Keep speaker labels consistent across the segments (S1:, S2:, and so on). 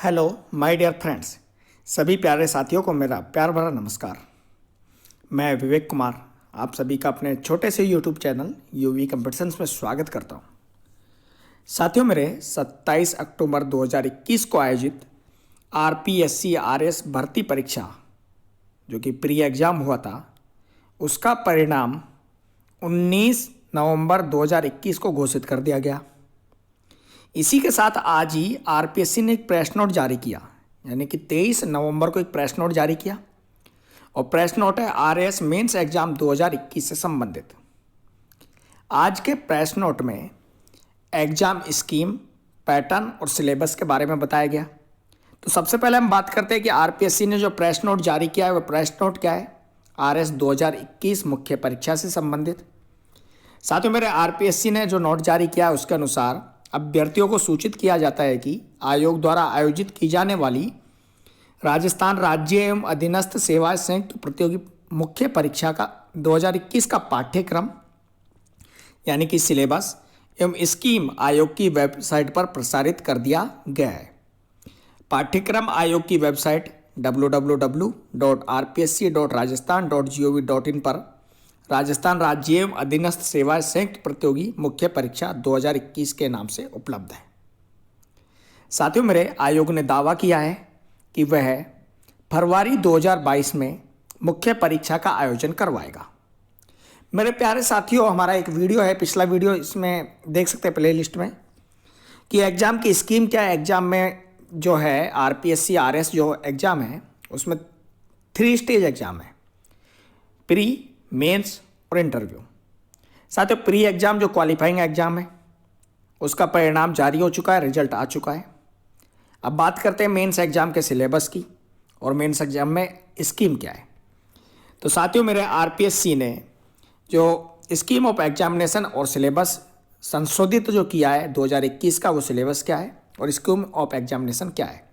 S1: Hello my dear friends. सभी प्यारे साथियों को मेरा प्यार भरा नमस्कार। मैं विवेक कुमार आप सभी का अपने छोटे से यूट्यूब चैनल यूवी कंपटीशंस में स्वागत करता हूं। साथियों, मेरे 27 अक्टूबर 2021 को आयोजित आरपीएससी आरएस भर्ती परीक्षा जो कि प्री एग्ज़ाम हुआ था, उसका परिणाम 19 नवंबर 2021 को घोषित कर दिया गया। इसी के साथ आज ही आरपीएससी ने एक प्रेस नोट जारी किया, यानी कि 23 नवंबर को एक प्रेस नोट जारी किया और प्रेस नोट है आरएस मेंस एग्जाम 2021 से संबंधित। आज के प्रेस नोट में एग्जाम स्कीम, पैटर्न और सिलेबस के बारे में बताया गया। तो सबसे पहले हम बात करते हैं कि आरपीएससी ने जो प्रेस नोट जारी किया है, वह प्रेस नोट क्या है? आरएस 2021 मुख्य परीक्षा से संबंधित। साथियों, मेरे आरपीएससी ने जो नोट जारी किया है उसके अनुसार अभ्यर्थियों को सूचित किया जाता है कि आयोग द्वारा आयोजित की जाने वाली राजस्थान राज्य एवं अधीनस्थ सेवा संयुक्त प्रतियोगी मुख्य परीक्षा का 2021 का पाठ्यक्रम यानी कि सिलेबस एवं स्कीम आयोग की वेबसाइट पर प्रसारित कर दिया गया है। पाठ्यक्रम आयोग की वेबसाइट www.rpsc.rajasthan.gov.in पर राजस्थान राज्य एवं अधीनस्थ सेवा संयुक्त प्रतियोगी मुख्य परीक्षा 2021 के नाम से उपलब्ध है। साथियों, मेरे आयोग ने दावा किया है कि वह फरवरी 2022 में मुख्य परीक्षा का आयोजन करवाएगा। मेरे प्यारे साथियों, हमारा एक वीडियो है, पिछला वीडियो, इसमें देख सकते हैं प्ले लिस्ट में कि एग्ज़ाम की स्कीम क्या है। एग्ज़ाम में जो है आरपीएससी आरएस जो एग्ज़ाम है उसमें 3 स्टेज एग्ज़ाम है, प्री, मेंस और इंटरव्यू। साथियों, प्री एग्ज़ाम जो क्वालिफाइंग एग्ज़ाम है उसका परिणाम जारी हो चुका है, रिजल्ट आ चुका है। अब बात करते हैं मेंस एग्ज़ाम के सिलेबस की और मेंस एग्ज़ाम में स्कीम क्या है। तो साथियों, मेरे आरपीएससी ने जो स्कीम ऑफ एग्जामिनेशन और सिलेबस संशोधित जो किया है 2021 का, वो सिलेबस क्या है और स्कीम ऑफ एग्जामिनेशन क्या है।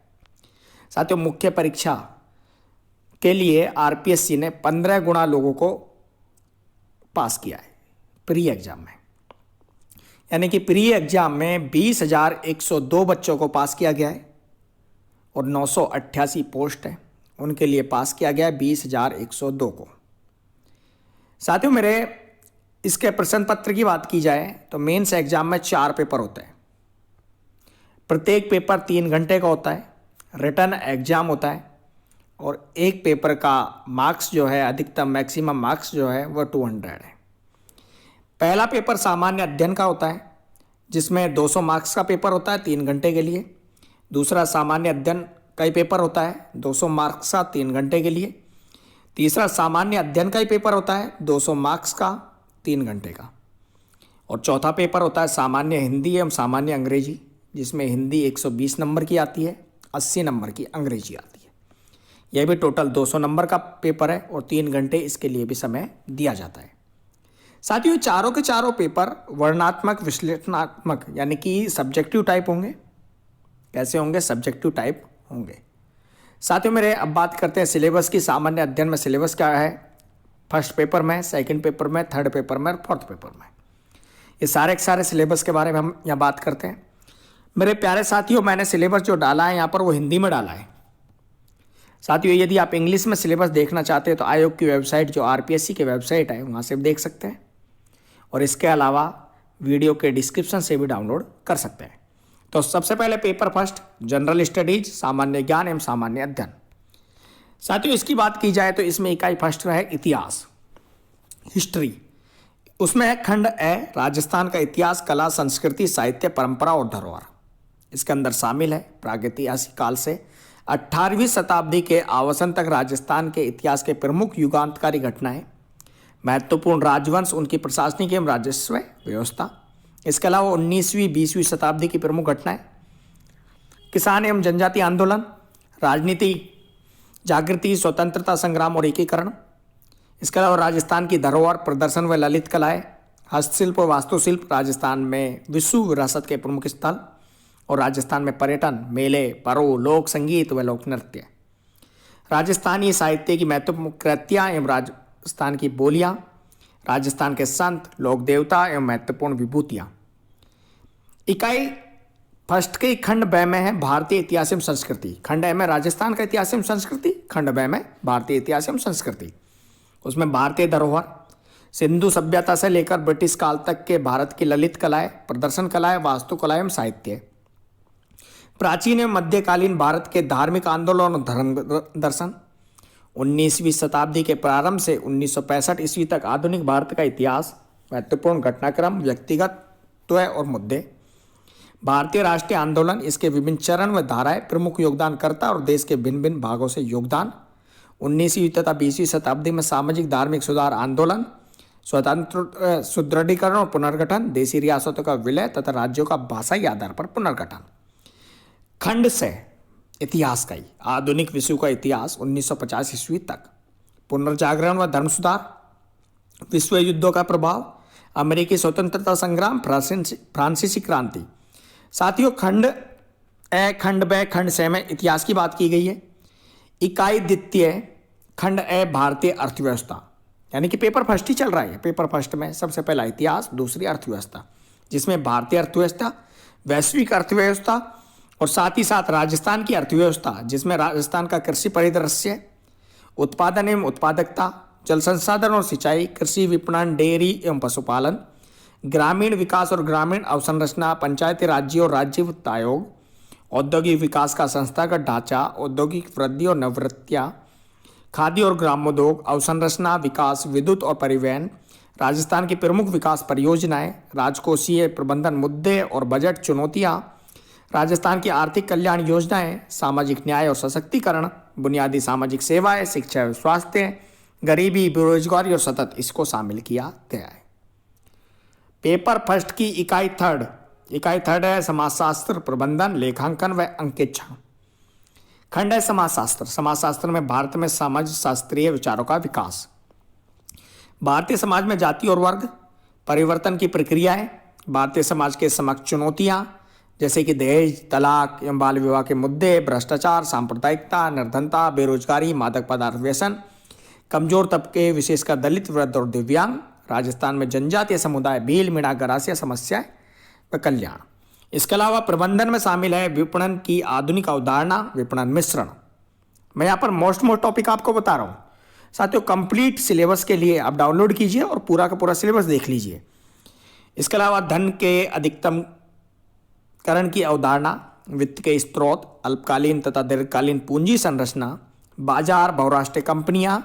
S1: साथियों, मुख्य परीक्षा के लिए आरपीएससी ने 15 गुना लोगों को पास किया है प्री एग्जाम में, यानी कि प्री एग्जाम में 20,102 बच्चों को पास किया गया है और 988 पोस्ट है, उनके लिए पास किया गया है 20,102 को। साथियों, मेरे इसके प्रश्न पत्र की बात की जाए तो मेंस एग्जाम में 4 पेपर होते हैं। प्रत्येक पेपर 3 घंटे का होता है। रिटन एग्जाम होता है और एक पेपर का मार्क्स जो है, अधिकतम मैक्सिमम मार्क्स जो है वह 200 है। पहला पेपर सामान्य अध्ययन का होता है जिसमें 200 मार्क्स का पेपर होता है 3 घंटे के लिए। दूसरा सामान्य अध्ययन का ही पेपर होता है 200 मार्क्स का 3 घंटे के लिए। तीसरा सामान्य अध्ययन का ही पेपर होता है 200 मार्क्स का 3 घंटे का। और चौथा पेपर होता है सामान्य हिंदी एवं सामान्य अंग्रेजी, जिसमें हिंदी 120 नंबर की आती है, 80 नंबर की अंग्रेजी आती है। यह भी टोटल 200 नंबर का पेपर है और 3 घंटे इसके लिए भी समय दिया जाता है। साथियों, चारों के चारों पेपर वर्णनात्मक विश्लेषणात्मक यानी कि सब्जेक्टिव टाइप होंगे। कैसे होंगे? सब्जेक्टिव टाइप होंगे। साथियों, मेरे अब बात करते हैं सिलेबस की। सामान्य अध्ययन में सिलेबस क्या है? फर्स्ट पेपर में, सेकंड पेपर में, थर्ड पेपर में और फोर्थ पेपर में। ये सारे के सारे सिलेबस के बारे में हम यहाँ बात करते हैं। मेरे प्यारे साथियों, मैंने सिलेबस जो डाला है यहाँ पर वो हिंदी में डाला है। साथियों, यदि आप इंग्लिश में सिलेबस देखना चाहते हैं तो आयोग की वेबसाइट जो आरपीएससी की वेबसाइट है वहाँ से देख सकते हैं और इसके अलावा वीडियो के डिस्क्रिप्शन से भी डाउनलोड कर सकते हैं। तो सबसे पहले पेपर फर्स्ट, जनरल स्टडीज, सामान्य ज्ञान एवं सामान्य अध्ययन। साथियों, इसकी बात की जाए तो इसमें इकाई फर्स्ट है इतिहास, हिस्ट्री। उसमें है खंड ए, राजस्थान का इतिहास, कला, संस्कृति, साहित्य, परंपरा और धरोहर। इसके अंदर शामिल है प्रागैतिहासिक काल से 18वीं शताब्दी के आवासन तक राजस्थान के इतिहास के प्रमुख युगांतकारी घटनाएं, महत्वपूर्ण राजवंश, उनकी प्रशासनिक एवं राजस्व व्यवस्था। इसके अलावा 19वीं 20वीं शताब्दी की प्रमुख घटनाएं, किसान एवं जनजाति आंदोलन, राजनीति, जागृति, स्वतंत्रता संग्राम और एकीकरण। इसके अलावा राजस्थान की धरोहर, प्रदर्शन व ललित कलाएं, हस्तशिल्प व वास्तुशिल्प, राजस्थान में विश्व विरासत के प्रमुख स्थल और राजस्थान में पर्यटन, मेले, पर्व, लोक संगीत व लोक नृत्य। राजस्थानी साहित्य की महत्वपूर्ण कृतियाँ एवं राजस्थान की बोलियाँ, राजस्थान के संत, लोक देवता एवं महत्वपूर्ण विभूतियाँ। इकाई फर्स्ट के खंड ब में है भारतीय इतिहास एवं संस्कृति, खंड ए में राजस्थान का इतिहास एवं संस्कृति, खंड ब में भारतीय इतिहास एवं संस्कृति। उसमें भारतीय धरोहर, सिंधु सभ्यता से लेकर ब्रिटिश काल तक के भारत की ललित कलाएं, प्रदर्शन कलाएं, वास्तुकला एवं साहित्य। प्राचीन एवं मध्यकालीन भारत के धार्मिक आंदोलन और धर्म दर्शन। 19वीं शताब्दी के प्रारंभ से 1965 ईस्वी तक आधुनिक भारत का इतिहास, महत्वपूर्ण घटनाक्रम, व्यक्तिगत और मुद्दे। भारतीय राष्ट्रीय आंदोलन, इसके विभिन्न चरण व धाराएं, प्रमुख योगदानकर्ता और देश के भिन्न भिन्न भागों से योगदान। 19वीं तथा 20वीं शताब्दी में सामाजिक धार्मिक सुधार आंदोलन, स्वतंत्र सुदृढ़ीकरण और पुनर्गठन, देशी रियासतों का विलय तथा राज्यों का भाषाई आधार पर पुनर्गठन। खंड से इतिहास का ही आधुनिक विश्व का इतिहास 1950 ईस्वी तक, पुनर्जागरण व धर्म सुधार, विश्व युद्धों का प्रभाव, अमेरिकी स्वतंत्रता संग्राम, फ्रांसीसी क्रांति। साथियों, खंड ए, खंड ब, खंड से में इतिहास की बात की गई है। इकाई द्वितीय, खंड ए भारतीय अर्थव्यवस्था, यानी कि पेपर फर्स्ट ही चल रहा है। पेपर फर्स्ट में सबसे पहला इतिहास, दूसरी अर्थव्यवस्था, जिसमें भारतीय अर्थव्यवस्था, वैश्विक अर्थव्यवस्था और साथ ही साथ राजस्थान की अर्थव्यवस्था, जिसमें राजस्थान का कृषि परिदृश्य, उत्पादन एवं उत्पादकता, जल संसाधन और सिंचाई, कृषि विपणन, डेयरी एवं पशुपालन, ग्रामीण विकास और ग्रामीण अवसंरचना, पंचायती राज्य और राज्य वित्त आयोग, औद्योगिक विकास का संस्थागत ढांचा, औद्योगिक वृद्धि और नववृत्तियाँ, खाद्य और ग्रामोद्योग, अवसंरचना विकास, विद्युत और परिवहन, राजस्थान की प्रमुख विकास परियोजनाएं, राजकोषीय प्रबंधन मुद्दे और बजट चुनौतियां, राजस्थान की आर्थिक कल्याण योजनाएं, सामाजिक न्याय और सशक्तिकरण, बुनियादी सामाजिक सेवाएं, शिक्षा और स्वास्थ्य, गरीबी, बेरोजगारी और सतत, इसको शामिल किया गया है। पेपर फर्स्ट की इकाई थर्ड है समाजशास्त्र, प्रबंधन, लेखांकन व अंकेक्षण। खंड है समाजशास्त्र। समाजशास्त्र में भारत में समाज शास्त्रीय विचारों का विकास, भारतीय समाज में जाति और वर्ग परिवर्तन की प्रक्रियाएं, भारतीय समाज के समक्ष चुनौतियां जैसे कि दहेज, तलाक एवं बाल विवाह के मुद्दे, भ्रष्टाचार, सांप्रदायिकता, निर्धनता, बेरोजगारी, मादक पदार्थ व्यसन, कमजोर तबके विशेषकर दलित, वृद्ध और दिव्यांग, राजस्थान में जनजातीय समुदाय, भील, मीणा, गरासिया समस्याएं व कल्याण। इसके अलावा प्रबंधन में शामिल है विपणन की आधुनिक अवधारणा, विपणन मिश्रण। मैं यहाँ पर मोस्ट टॉपिक आपको बता रहा हूँ। साथियों, कंप्लीट सिलेबस के लिए आप डाउनलोड कीजिए और पूरा का पूरा सिलेबस देख लीजिए। इसके अलावा धन के अधिकतम करण की अवधारणा, वित्त के स्रोत, अल्पकालीन तथा दीर्घकालीन पूंजी संरचना, बाजार, बहुराष्ट्रीय कंपनियां,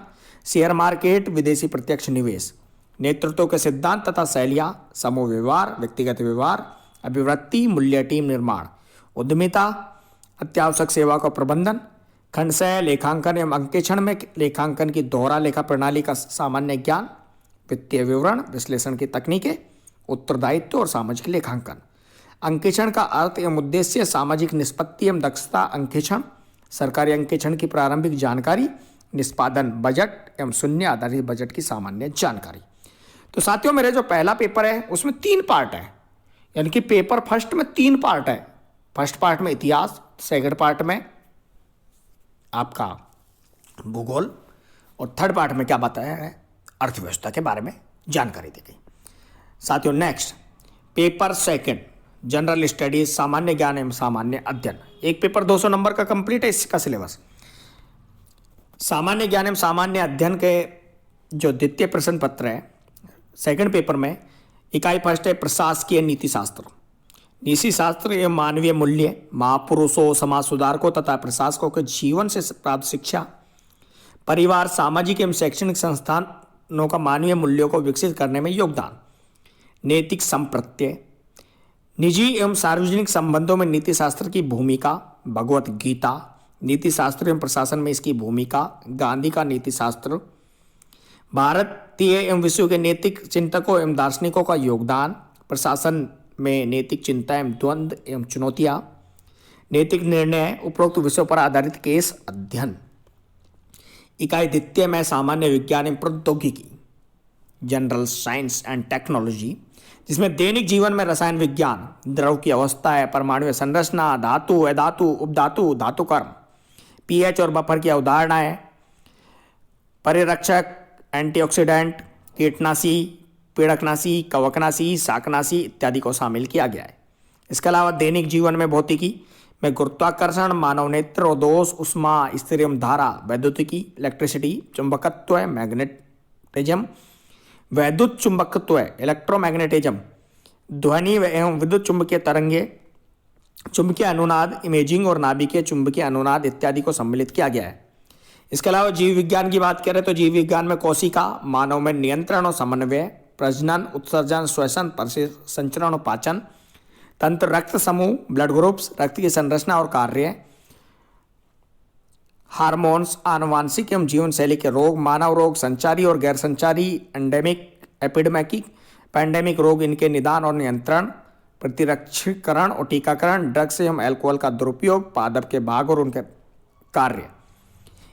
S1: शेयर मार्केट, विदेशी प्रत्यक्ष निवेश, नेतृत्व के सिद्धांत तथा शैलियां, समूह व्यवहार, व्यक्तिगत व्यवहार, अभिवृत्ति, मूल्य टीम निर्माण, उद्यमिता, अत्यावश्यक सेवा का प्रबंधन। खंड से लेखांकन एवं अंकेक्षण में लेखांकन की दोहरा लेखा प्रणाली का सामान्य ज्ञान, वित्तीय विवरण विश्लेषण की तकनीकें, उत्तरदायित्व और सामाजिक लेखांकन। अंकेक्षण का अर्थ एवं उद्देश्य सामाजिक निष्पत्ति एवं दक्षता अंकेक्षण, सरकारी अंकेक्षण की प्रारंभिक जानकारी, निष्पादन, बजट एवं शून्य आधारित बजट की सामान्य जानकारी। तो साथियों, मेरे जो पहला पेपर है उसमें 3 पार्ट है, यानी कि पेपर फर्स्ट में 3 पार्ट है। फर्स्ट पार्ट में इतिहास, सेकंड पार्ट में आपका भूगोल और थर्ड पार्ट में क्या बताया है, अर्थव्यवस्था के बारे में जानकारी दी गई। साथियों, next paper second general studies, सामान्य ज्ञान एवं सामान्य अध्ययन। एक पेपर 200 नंबर का कंप्लीट है इसका सिलेबस। सामान्य ज्ञान एवं सामान्य अध्ययन के जो द्वितीय प्रश्न पत्र है सेकंड पेपर में, इकाई फर्स्ट है प्रशासकीय नीति शास्त्र, नीति शास्त्र एवं मानवीय मूल्य, महापुरुषों, समाज सुधारकों तथा प्रशासकों के जीवन से प्राप्त शिक्षा, परिवार, सामाजिक एवं शैक्षणिक संस्थानों का मानवीय मूल्यों को विकसित करने में योगदान, नैतिक संप्रत्यय, निजी एवं सार्वजनिक संबंधों में नीति शास्त्र की भूमिका, भगवत गीता, नीति शास्त्र एवं प्रशासन में इसकी भूमिका, गांधी का नीति शास्त्र, भारतीय एवं विश्व के नैतिक चिंतकों एवं दार्शनिकों का योगदान, प्रशासन में नैतिक चिंता एवं द्वंद्व एवं चुनौतियां, नैतिक निर्णय, उपरोक्त विषयों पर आधारित केस अध्ययन। इकाई द्वितीय में सामान्य विज्ञान एवं प्रौद्योगिकी, जनरल साइंस एंड टेक्नोलॉजी, जिसमें दैनिक जीवन में रसायन विज्ञान, द्रव की अवस्था है, परमाणु संरचना, धातु, अधातु, उपधातु, धातुकर्म, पीएच और बफर की अवधारणा है, परिरक्षक, एंटीऑक्सीडेंट, कीटनाशी, पीड़कनाशी, कवकनाशी, शाकनाशी इत्यादि को शामिल किया गया है। इसके अलावा दैनिक जीवन में भौतिकी में गुरुत्वाकर्षण, मानव नेत्र, दोष, उष्मा, स्थिरम धारा, वैद्युतिकी, इलेक्ट्रिसिटी, चुंबकत्व, मैग्नेटिज्म, वैद्युत चुंबकत्व, इलेक्ट्रोमैग्नेटिज्म, ध्वनि एवं विद्युत चुंबकीय तरंगे, चुंबकीय अनुनाद, इमेजिंग और नाभिकीय चुंबकीय अनुनाद इत्यादि को सम्मिलित किया गया है। इसके अलावा जीव विज्ञान की बात करें तो जीव विज्ञान में कोशिका, मानव में नियंत्रण और समन्वय, प्रजनन, उत्सर्जन, श्वसन, संचरण और पाचन तंत्र, रक्त समूह, ब्लड ग्रुप्स, रक्त की संरचना और कार्य, हार्मोन्स, आनुवांशिक एवं जीवन शैली के रोग, मानव रोग, संचारी और गैर संचारी, एंडेमिक, एपिडेमिक, पैंडेमिक रोग, इनके निदान और नियंत्रण, प्रतिरक्षीकरण और टीकाकरण, ड्रग्स एवं अल्कोहल का दुरुपयोग, पादप के भाग और उनके कार्य।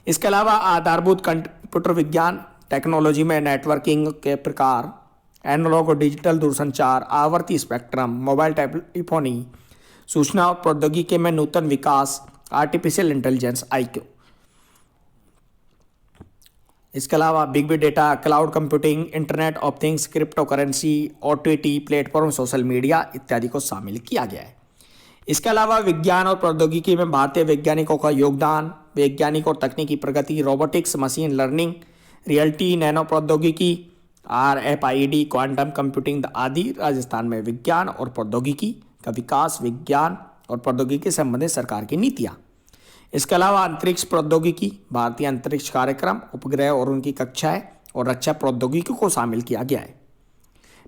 S1: इसके अलावा आधारभूत कंप्यूटर विज्ञान, टेक्नोलॉजी में नेटवर्किंग के प्रकार, एनालॉग और डिजिटल दूरसंचार, आवर्ती स्पेक्ट्रम, मोबाइल टेलीफोनी, सूचना और प्रौद्योगिकी में नूतन विकास, आर्टिफिशियल इंटेलिजेंस, IQ। इसके अलावा big data, cloud computing, internet of things, crypto currency, OTT platform, social media इत्यादि को शामिल किया गया है। इसके अलावा विज्ञान और प्रौद्योगिकी में भारतीय वैज्ञानिकों का योगदान, वैज्ञानिक और तकनीकी प्रगति, robotics, machine learning, reality, nano प्रौद्योगिकी, RFID, क्वांटम कंप्यूटिंग आदि राजस्थान में विज्ञान और प्रौद्योगिकी का विकास, विज्ञान और प्रौद्योगिकी से संबंधित सरकार की नीतियाँ। इसके अलावा अंतरिक्ष प्रौद्योगिकी, भारतीय अंतरिक्ष कार्यक्रम, उपग्रह और उनकी कक्षाएं और रक्षा प्रौद्योगिकी को शामिल किया गया है।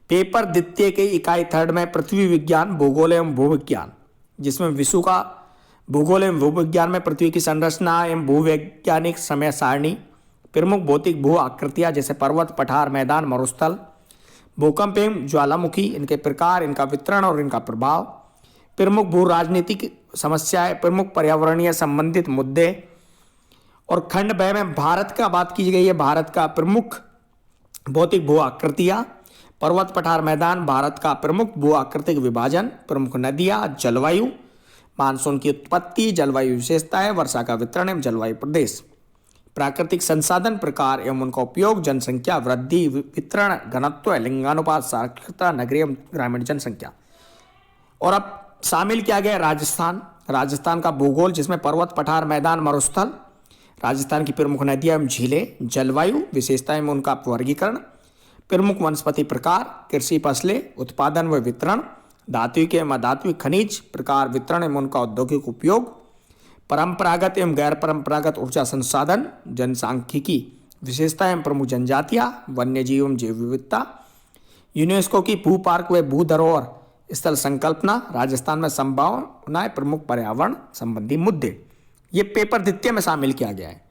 S1: पेपर द्वितीय के इकाई थर्ड में पृथ्वी विज्ञान, भूगोल एवं भूविज्ञान, जिसमें विश्व का भूगोल एवं भूविज्ञान में पृथ्वी की संरचना एवं भूवैज्ञानिक समय सारणी, प्रमुख भौतिक भू आकृतियाँ जैसे पर्वत, पठार, मैदान, मरुस्थल, भूकंप एवं ज्वालामुखी, इनके प्रकार, इनका वितरण और इनका प्रभाव, प्रमुख भू राजनीतिक समस्याएं, प्रमुख पर्यावरणीय संबंधित मुद्दे और खंड ब में भारत का बात की गई है। भारत का प्रमुख भौतिक भू आकृतियाँ, पर्वत, पठार, मैदान, भारत का प्रमुख भू आकृतिक विभाजन, प्रमुख नदियाँ, जलवायु, मानसून की उत्पत्ति, जलवायु विशेषताएं, वर्षा का वितरण एवं जलवायु प्रदेश, प्राकृतिक संसाधन प्रकार एवं उनका उपयोग, जनसंख्या वृद्धि, वितरण, घनत्व, लिंगानुपात, साक्षरता, नगरीय एवं ग्रामीण जनसंख्या। और अब शामिल किया गया राजस्थान, राजस्थान का भूगोल, जिसमें पर्वत, पठार, मैदान, मरुस्थल, राजस्थान की प्रमुख नदियां एवं झीलें, जलवायु विशेषताएं में उनका वर्गीकरण, प्रमुख वनस्पति प्रकार, कृषि फसलें, उत्पादन व वितरण, धात्विक एवं अधात्विक खनिज प्रकार, वितरण एवं उनका औद्योगिक उपयोग, परंपरागत एवं गैर परंपरागत ऊर्जा संसाधन, जनसांख्यिकी विशेषता एवं प्रमुख जनजातियां, वन्य जीव एवं जैव विविधता, यूनेस्को की भू पार्क व भू धरोहर स्थल संकल्पना, राजस्थान में संभावनाएं, प्रमुख पर्यावरण संबंधी मुद्दे, ये पेपर द्वितीय में शामिल किया गया है।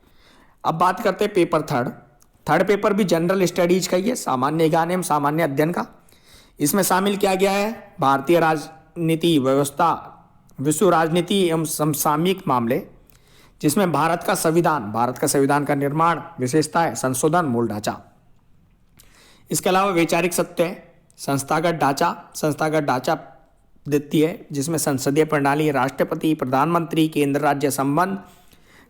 S1: अब बात करते हैं पेपर थर्ड। थर्ड पेपर भी जनरल स्टडीज का ही है, सामान्य ज्ञान एवं सामान्य अध्ययन का। इसमें शामिल किया गया है भारतीय राजनीति व्यवस्था, विश्व राजनीति एवं समसामयिक मामले, जिसमें भारत का संविधान का निर्माण, विशेषताएं, संशोधन, मूल ढांचा। इसके अलावा वैचारिक सत्य, संस्थागत ढांचा द्वितीय, जिसमें संसदीय प्रणाली, राष्ट्रपति, प्रधानमंत्री, केंद्र राज्य संबंध,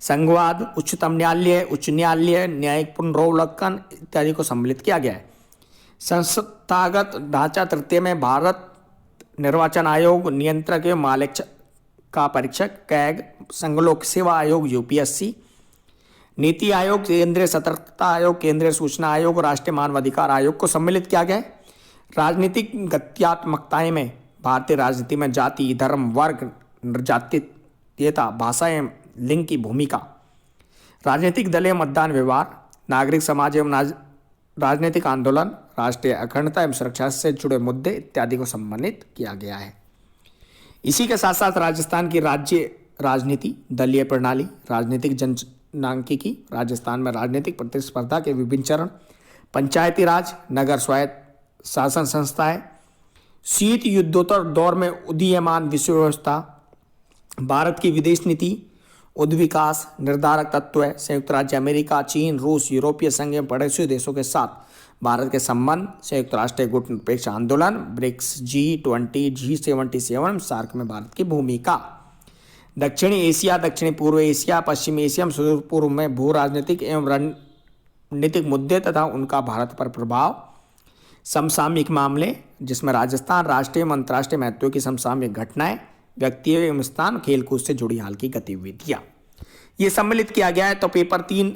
S1: संघवाद, उच्चतम न्यायालय, उच्च न्यायालय, न्यायिक पुनरावलोकन इत्यादि को सम्मिलित किया गया है। संस्थागत ढांचा तृतीय में भारत निर्वाचन आयोग, नियंत्रक एवं मालिक का परीक्षक, कैग, संघ लोक सेवा आयोग UPSC, नीति आयोग, केंद्रीय सतर्कता आयोग, केंद्रीय सूचना आयोग, राष्ट्रीय मानवाधिकार आयोग को सम्मिलित किया गया है। राजनीतिक गत्यात्मकताएं में भारतीय राजनीति में जाति, धर्म, वर्ग, जातीयता, भाषा एवं लिंग की भूमिका, राजनीतिक दल एवं मतदान व्यवहार, नागरिक समाज एवं राजनीतिक आंदोलन, राष्ट्रीय अखंडता एवं सुरक्षा से जुड़े मुद्दे इत्यादि को सम्मानित किया गया है। इसी के साथ साथ राजस्थान की राज्य राजनीति, दलीय प्रणाली, राजनीतिक जनसांख्यिकी, राजस्थान में राजनीतिक प्रतिस्पर्धा के विभिन्न चरण, पंचायती राज, नगर स्वायत्त शासन संस्थाएं, शीत युद्धोत्तर दौर में उदीयमान विश्व व्यवस्था, भारत की विदेश नीति, उद्विकास, निर्धारक तत्व, संयुक्त राज्य अमेरिका, चीन, रूस, यूरोपीय संघ एवं पड़ोसी देशों के साथ भारत के संबंध, संयुक्त राष्ट्र गुट निरपेक्ष आंदोलन, ब्रिक्स, G20, G77, सार्क में भारत की भूमिका, दक्षिणी एशिया, दक्षिणी पूर्व एशिया, पश्चिमी एशिया, सुदूर पूर्व में भू राजनीतिक एवं रणनीतिक मुद्दे तथा उनका भारत पर प्रभाव, समसामयिक मामले, जिसमें राजस्थान राष्ट्रीय एवं अंतर्राष्ट्रीय महत्व की समसामयिक घटनाएं, व्यक्ति एवं स्थान, खेलकूद से जुड़ी हाल की गतिविधियां, ये सम्मिलित किया गया है। तो पेपर 3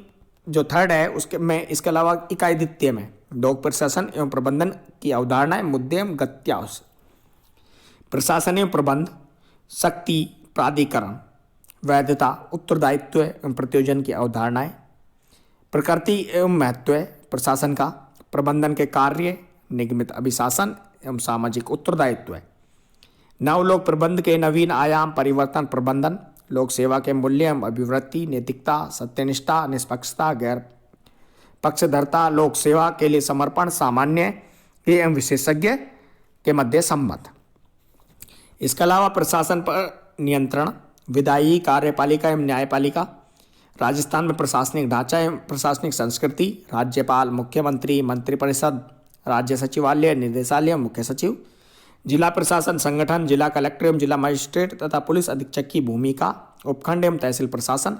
S1: जो थर्ड है उसके में, इसके अलावा इकाई द्वितीय में लोक प्रशासन एवं प्रबंधन की अवधारणाएं, मुद्दे एवं गत्यावश, प्रशासन एवं प्रबंध, शक्ति, प्राधिकरण, वैधता, उत्तरदायित्व एवं प्रत्योजन की अवधारणाएं, प्रकृति एवं महत्व प्रशासन का, प्रबंधन के कार्य, निगमित अभिशासन एवं सामाजिक उत्तरदायित्व, नवलोक प्रबंध के नवीन आयाम, परिवर्तन प्रबंधन, लोक सेवा के मूल्य एवं अभिवृत्ति, नैतिकता, सत्यनिष्ठा, निष्पक्षता, गैर पक्षधरता, लोक सेवा के लिए समर्पण, सामान्य एवं विशेषज्ञ के मध्य संबंध। इसके अलावा प्रशासन पर नियंत्रण, विधायी, कार्यपालिका एवं न्यायपालिका, राजस्थान में प्रशासनिक ढांचा एवं प्रशासनिक संस्कृति, राज्यपाल, मुख्यमंत्री, मंत्रिपरिषद, राज्य सचिवालय, निदेशालय, मुख्य सचिव, जिला प्रशासन संगठन, जिला कलेक्टर एवं जिला मजिस्ट्रेट तथा पुलिस अधीक्षक की भूमिका, उपखंड एवं तहसील प्रशासन,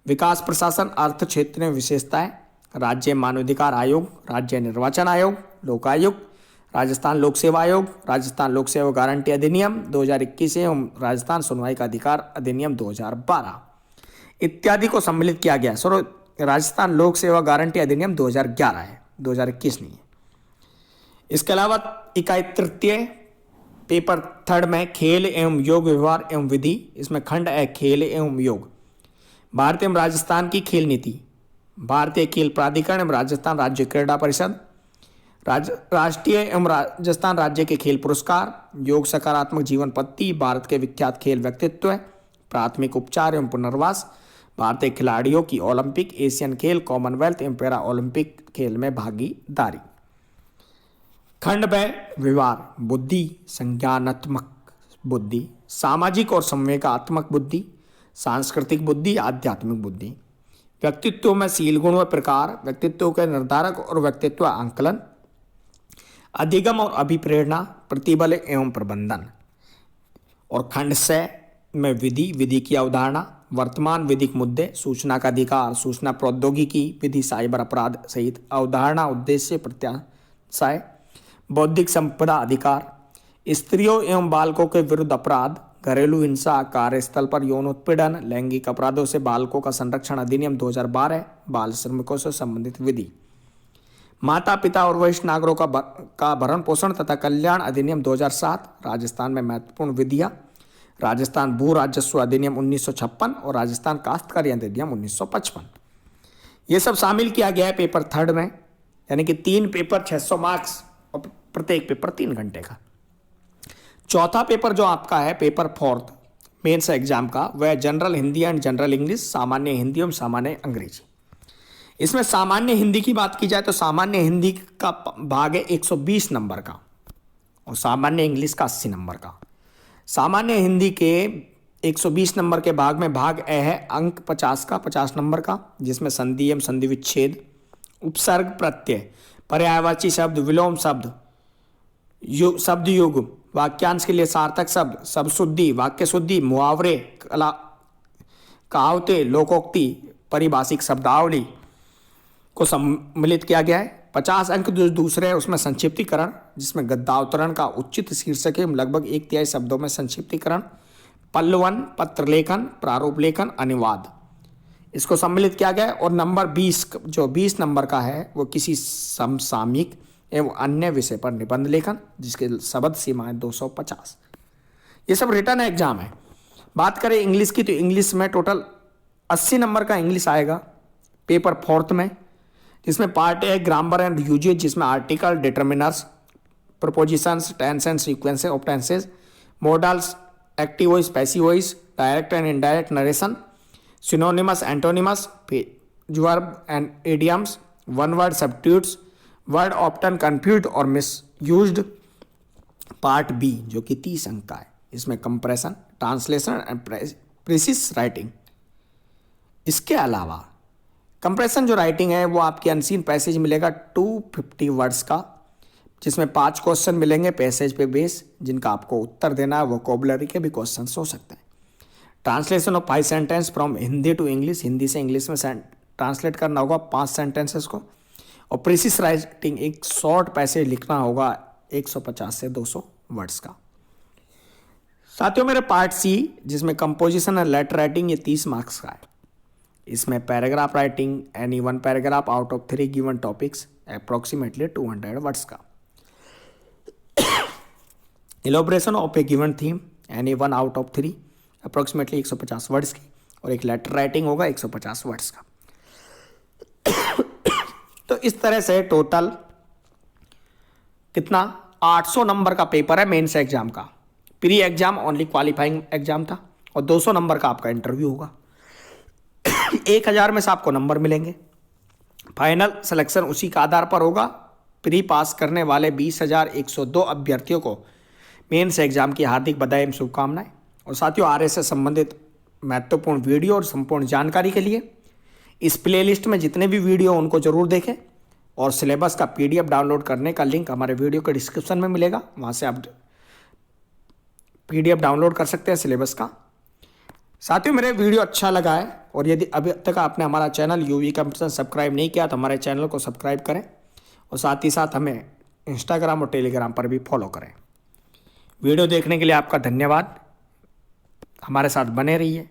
S1: विकास प्रशासन, अर्थ क्षेत्र में विशेषताएं, राज्य मानवाधिकार आयोग, राज्य निर्वाचन आयोग, लोकायुक्त, राजस्थान लोक सेवा आयोग, राजस्थान लोक सेवा गारंटी अधिनियम 2021 एवं राजस्थान सुनवाई का अधिकार अधिनियम 2012 इत्यादि को सम्मिलित किया गया। सो राजस्थान लोक सेवा गारंटी अधिनियम 2011 है, 2021 नहीं है। इसके अलावा इकाई तृतीय पेपर थर्ड में खेल एवं योग व्यवहार एवं विधि, इसमें खंड है खेल एवं योग, भारत एवं राजस्थान की खेल नीति, भारतीय खेल प्राधिकरण एवं राजस्थान राज्य क्रीड़ा परिषद, राष्ट्रीय एवं राजस्थान राज्य के खेल पुरस्कार, योग सकारात्मक जीवन पद्धति, भारत के विख्यात खेल व्यक्तित्व, प्राथमिक उपचार एवं पुनर्वास, भारतीय खिलाड़ियों की ओलंपिक, एशियन खेल, कॉमनवेल्थ एवं पैरा ओलंपिक खेल में भागीदारी। खंड में व्यवहार, बुद्धि, संज्ञानात्मक बुद्धि, सामाजिक और संवेगात्मक बुद्धि, सांस्कृतिक बुद्धि, आध्यात्मिक बुद्धि, व्यक्तित्व में शील गुण व प्रकार, व्यक्तित्व के निर्धारक और व्यक्तित्व आंकलन, अधिगम और अभिप्रेरणा, प्रतिबल एवं प्रबंधन। और खंड से में विधि, विधि की अवधारणा, वर्तमान विधिक मुद्दे, सूचना का अधिकार, सूचना प्रौद्योगिकी, विधि, साइबर अपराध सहित अवधारणा, उद्देश्य, प्रत्याशय, बौद्धिक संपदा अधिकार, स्त्रियों एवं बालकों के विरुद्ध अपराध, घरेलू हिंसा, कार्यस्थल पर यौन उत्पीड़न, लैंगिक अपराधों से बालकों का संरक्षण अधिनियम 2012, बाल श्रमिकों से संबंधित विधि, माता पिता और वरिष्ठ नागरिकों का भरण पोषण तथा कल्याण अधिनियम 2007, राजस्थान में महत्वपूर्ण विधियां, राजस्थान भू राजस्व अधिनियम 1956 और राजस्थान काश्तकारी अधिनियम 1955, ये सब शामिल किया गया है पेपर थर्ड में। यानी कि 3 पेपर 600 मार्क्स और प्रत्येक पेपर 3 घंटे का। चौथा पेपर जो आपका है पेपर फोर्थ मेंस एग्जाम का, वह general Hindi and general English, सामान्य हिंदी एवं सामान्य अंग्रेजी। इसमें सामान्य हिंदी की बात की जाए तो सामान्य हिंदी का भाग है 120 नंबर का और सामान्य इंग्लिश का 80 नंबर का। सामान्य हिंदी के 120 नंबर के भाग में भाग ए है अंक 50 का, 50 नंबर का, जिसमें संधि एवं संधि विच्छेद, उपसर्ग प्रत्यय, पर्यायवाची शब्द, विलोम शब्द, शब्द युग, वाक्यांश के लिए सार्थक शब्द, शब्द शुद्धि, वाक्य शुद्धि, मुहावरे, कहावतें, लोकोक्ति, परिभाषिक शब्दावली को सम्मिलित किया गया है। 50 अंक जो दूसरे है उसमें संक्षिप्तीकरण, जिसमें गद्यावतरण का उचित शीर्षक है, लगभग 1/3 शब्दों में संक्षिप्तीकरण, पल्लवन, पत्र लेखन, प्रारूप लेखन, अनुवाद, इसको सम्मिलित किया गया है। और नंबर 20 जो 20 नंबर का है वो किसी समसामयिक एवं अन्य विषय पर निबंध लेखन, जिसके शब्द सीमा है 250। ये सब रिटर्न एग्जाम है। बात करें इंग्लिश की तो इंग्लिश में टोटल 80 नंबर का इंग्लिश आएगा पेपर फोर्थ में, जिसमें पार्ट है ग्रामर एंड यूजेज, जिसमें article, determiners, prepositions, tense and sequence of tenses, modals, active voice, passive voice, direct and indirect narration, synonymous, antonymous, verb and idioms, one word substitutes, word often confused और misused. Part B जो कि 30 अंक का है, इसमें comprehension, translation and precis writing. इसके अलावा compression जो राइटिंग है वो आपकी अनसीन पैसेज मिलेगा 250 वर्ड्स का, जिसमें 5 क्वेश्चन मिलेंगे पैसेज पे बेस, जिनका आपको उत्तर देना है। वोकैबुलरी के भी क्वेश्चन हो सकते हैं। Translation of 5 sentence from Hindi to English, Hindi से इंग्लिश में ट्रांसलेट करना होगा 5 सेंटेंसेस को। और प्रिसिस राइटिंग एक शॉर्ट पैसेज लिखना होगा 150 से 200 वर्ड्स का। साथियों मेरे पार्ट सी जिसमें कंपोजिशन एंड लेटर राइटिंग ये 30 मार्क्स का है। इसमें paragraph writing any one paragraph out of 3 given topics approximately 200 words का। Elaboration of a given theme any one out of 3 approximately 150 words की, और एक लेटर राइटिंग होगा 150 वर्ड्स का। तो इस तरह से टोटल कितना 800 नंबर का पेपर है मेंस एग्जाम का। Pre exam only qualifying exam था, और 200 नंबर का आपका इंटरव्यू होगा। 1000 में से आपको नंबर मिलेंगे। फाइनल सिलेक्शन उसी का आधार पर होगा। प्री पास करने वाले 20,102 अभ्यर्थियों को मेंस एग्जाम की हार्दिक बधाई एवं शुभकामनाएं। और साथियों आरएस से संबंधित महत्वपूर्ण वीडियो और संपूर्ण जानकारी के लिए इस प्लेलिस्ट में जितने भी वीडियो उनको जरूर देखें, और सिलेबस का पीडीएफ डाउनलोड करने का लिंक हमारे वीडियो के डिस्क्रिप्शन में मिलेगा, वहाँ से आप पीडीएफ डाउनलोड कर सकते हैं सिलेबस का। साथियों मेरे वीडियो अच्छा लगा है, और यदि अभी तक आपने हमारा चैनल यूवी कंपटीशन सब्सक्राइब नहीं किया तो हमारे चैनल को सब्सक्राइब करें, और साथ ही साथ हमें इंस्टाग्राम और टेलीग्राम पर भी फॉलो करें। वीडियो देखने के लिए आपका धन्यवाद। हमारे साथ बने रहिए,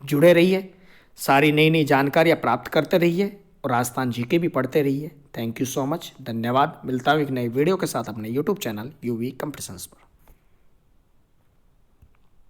S1: जुड़े रहिए, सारी नई नई जानकारियाँ प्राप्त करते रहिए, और राजस्थान जीके भी पढ़ते रहिए। थैंक यू सो मच, धन्यवाद। मिलता हूँ एक नई वीडियो के साथ अपने यूट्यूब चैनल यूवी कंपटीशंस पर।